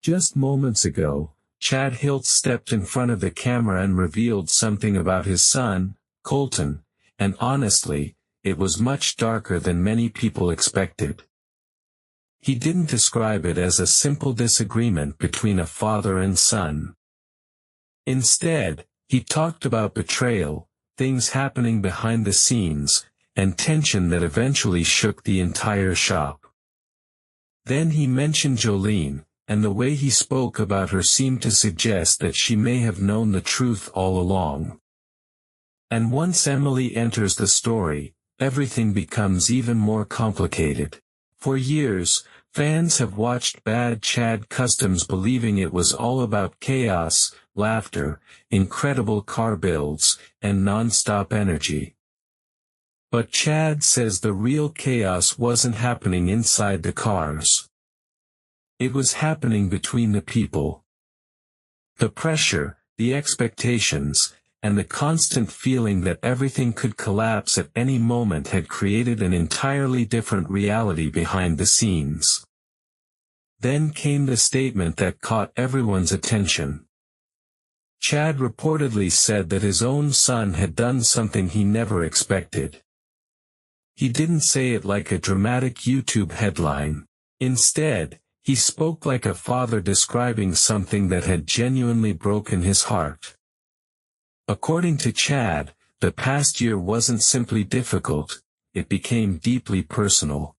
Just moments ago, Chad Hiltz stepped in front of the camera and revealed something about his son, Colton, and honestly, it was much darker than many people expected. He didn't describe it as a simple disagreement between a father and son. Instead, he talked about betrayal, things happening behind the scenes, and tension that eventually shook the entire shop. Then he mentioned Jolene, and the way he spoke about her seemed to suggest that she may have known the truth all along. And once Emily enters the story, everything becomes even more complicated. For years, fans have watched bad Chad customs believing it was all about chaos, laughter, incredible car builds, and non-stop energy. But Chad says the real chaos wasn't happening inside the cars. It was happening between the people. The pressure, the expectations, and the constant feeling that everything could collapse at any moment had created an entirely different reality behind the scenes. Then came the statement that caught everyone's attention. Chad reportedly said that his own son had done something he never expected. He didn't say it like a dramatic YouTube headline. Instead, he spoke like a father describing something that had genuinely broken his heart. According to Chad, the past year wasn't simply difficult, it became deeply personal.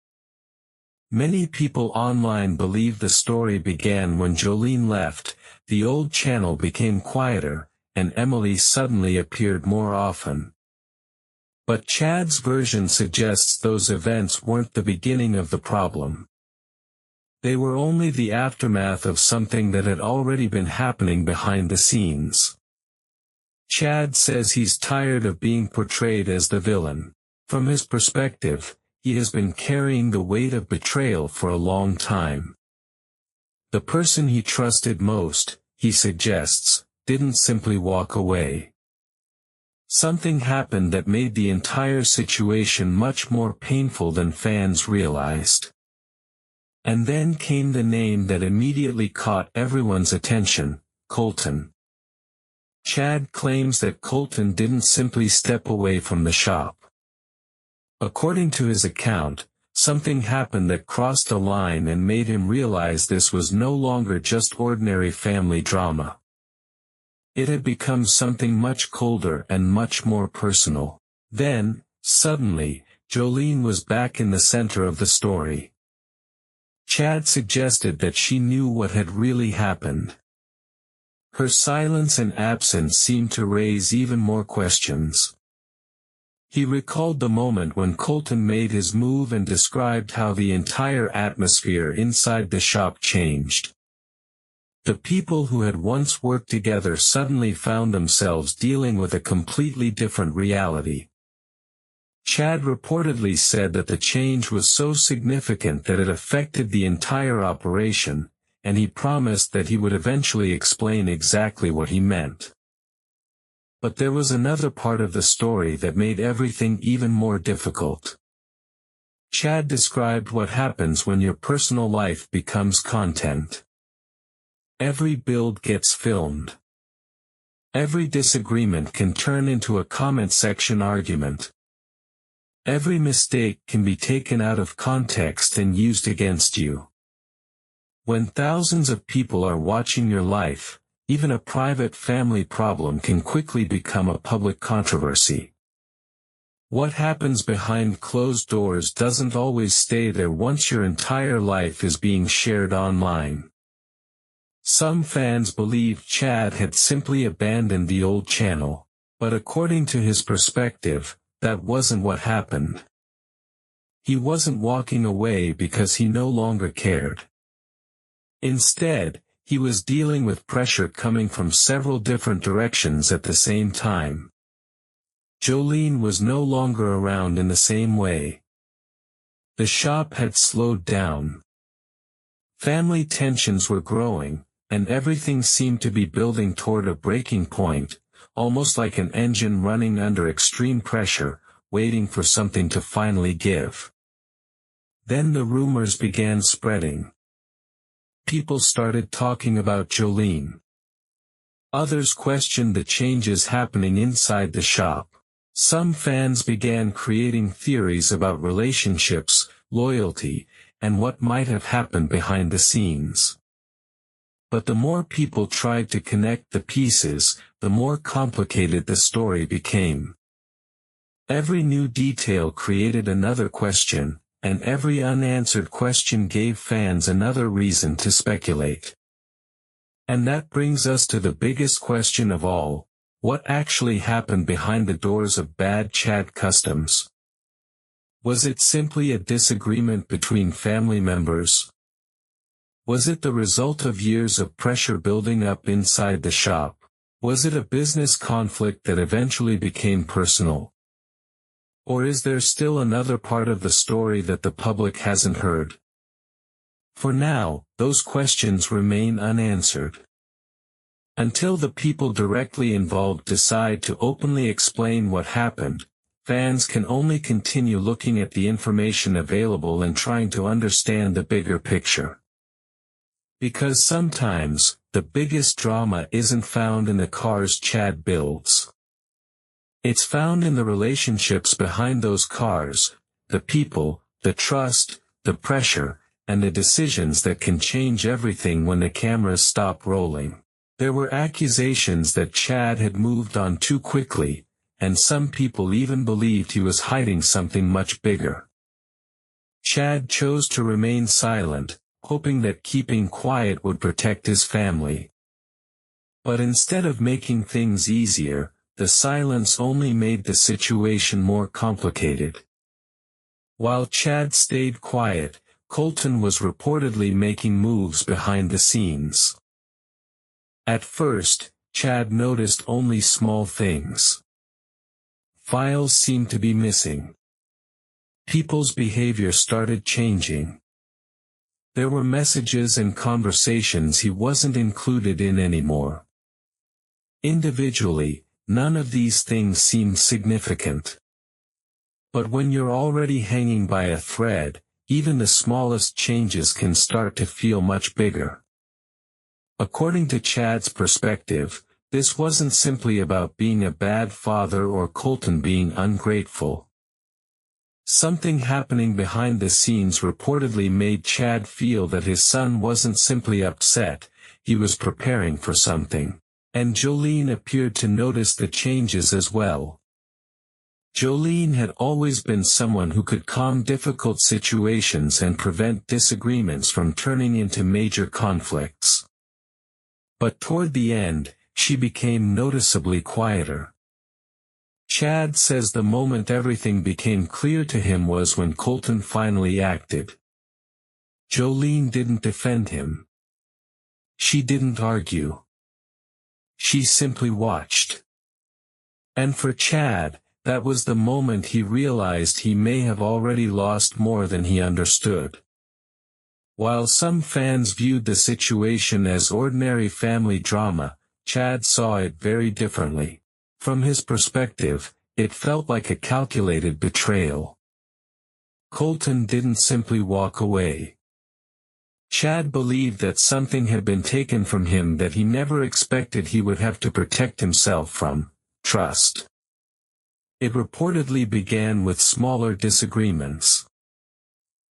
Many people online believe the story began when Jolene left, the old channel became quieter, and Emily suddenly appeared more often. But Chad's version suggests those events weren't the beginning of the problem. They were only the aftermath of something that had already been happening behind the scenes. Chad says he's tired of being portrayed as the villain. From his perspective, he has been carrying the weight of betrayal for a long time. The person he trusted most, he suggests, didn't simply walk away. Something happened that made the entire situation much more painful than fans realized. And then came the name that immediately caught everyone's attention, Colton. Chad claims that Colton didn't simply step away from the shop. According to his account, something happened that crossed the line and made him realize this was no longer just ordinary family drama. It had become something much colder and much more personal. Then, suddenly, Jolene was back in the center of the story. Chad suggested that she knew what had really happened. Her silence and absence seemed to raise even more questions. He recalled the moment when Colton made his move and described how the entire atmosphere inside the shop changed. The people who had once worked together suddenly found themselves dealing with a completely different reality. Chad reportedly said that the change was so significant that it affected the entire operation, and he promised that he would eventually explain exactly what he meant. But there was another part of the story that made everything even more difficult. Chad described what happens when your personal life becomes content. Every build gets filmed. Every disagreement can turn into a comment section argument. Every mistake can be taken out of context and used against you. When thousands of people are watching your life, even a private family problem can quickly become a public controversy. What happens behind closed doors doesn't always stay there once your entire life is being shared online. Some fans believe Chad had simply abandoned the old channel, but according to his perspective, that wasn't what happened. He wasn't walking away because he no longer cared. Instead, he was dealing with pressure coming from several different directions at the same time. Jolene was no longer around in the same way. The shop had slowed down. Family tensions were growing, and everything seemed to be building toward a breaking point, almost like an engine running under extreme pressure, waiting for something to finally give. Then the rumors began spreading. People started talking about Jolene. Others questioned the changes happening inside the shop. Some fans began creating theories about relationships, loyalty, and what might have happened behind the scenes. But the more people tried to connect the pieces, the more complicated the story became. Every new detail created another question, and every unanswered question gave fans another reason to speculate. And that brings us to the biggest question of all: what actually happened behind the doors of Bad Chad Customs? Was it simply a disagreement between family members? Was it the result of years of pressure building up inside the shop? Was it a business conflict that eventually became personal? Or is there still another part of the story that the public hasn't heard? For now, those questions remain unanswered. Until the people directly involved decide to openly explain what happened, fans can only continue looking at the information available and trying to understand the bigger picture. Because sometimes, the biggest drama isn't found in the cars Chad builds. It's found in the relationships behind those cars, the people, the trust, the pressure, and the decisions that can change everything when the cameras stop rolling. There were accusations that Chad had moved on too quickly, and some people even believed he was hiding something much bigger. Chad chose to remain silent, hoping that keeping quiet would protect his family. But instead of making things easier, the silence only made the situation more complicated. While Chad stayed quiet, Colton was reportedly making moves behind the scenes. At first, Chad noticed only small things. Files seemed to be missing. People's behavior started changing. There were messages and conversations he wasn't included in anymore. Individually, none of these things seemed significant. But when you're already hanging by a thread, even the smallest changes can start to feel much bigger. According to Chad's perspective, this wasn't simply about being a bad father or Colton being ungrateful. Something happening behind the scenes reportedly made Chad feel that his son wasn't simply upset, he was preparing for something. And Jolene appeared to notice the changes as well. Jolene had always been someone who could calm difficult situations and prevent disagreements from turning into major conflicts. But toward the end, she became noticeably quieter. Chad says the moment everything became clear to him was when Colton finally acted. Jolene didn't defend him. She didn't argue. She simply watched. And for Chad, that was the moment he realized he may have already lost more than he understood. While some fans viewed the situation as ordinary family drama, Chad saw it very differently. From his perspective, it felt like a calculated betrayal. Colton didn't simply walk away. Chad believed that something had been taken from him that he never expected he would have to protect himself from: trust. It reportedly began with smaller disagreements.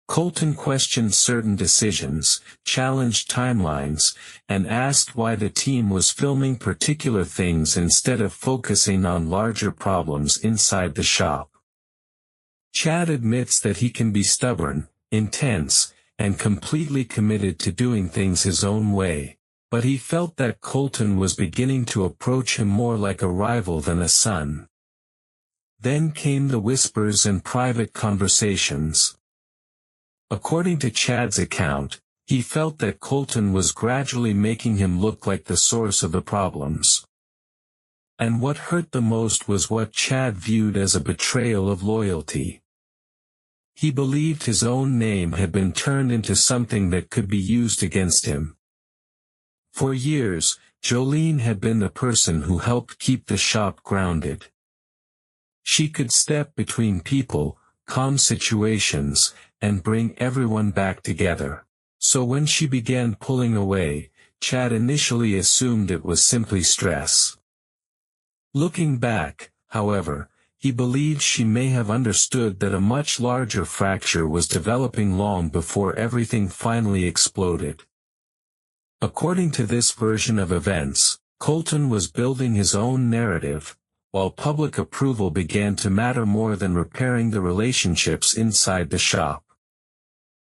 Colton questioned certain decisions, challenged timelines, and asked why the team was filming particular things instead of focusing on larger problems inside the shop. Chad admits that he can be stubborn, intense, and completely committed to doing things his own way, but he felt that Colton was beginning to approach him more like a rival than a son. Then came the whispers and private conversations. According to Chad's account, he felt that Colton was gradually making him look like the source of the problems. And what hurt the most was what Chad viewed as a betrayal of loyalty. He believed his own name had been turned into something that could be used against him. For years, Jolene had been the person who helped keep the shop grounded. She could step between people, calm situations, and bring everyone back together. So when she began pulling away, Chad initially assumed it was simply stress. Looking back, however, he believes she may have understood that a much larger fracture was developing long before everything finally exploded. According to this version of events, Colton was building his own narrative, while public approval began to matter more than repairing the relationships inside the shop.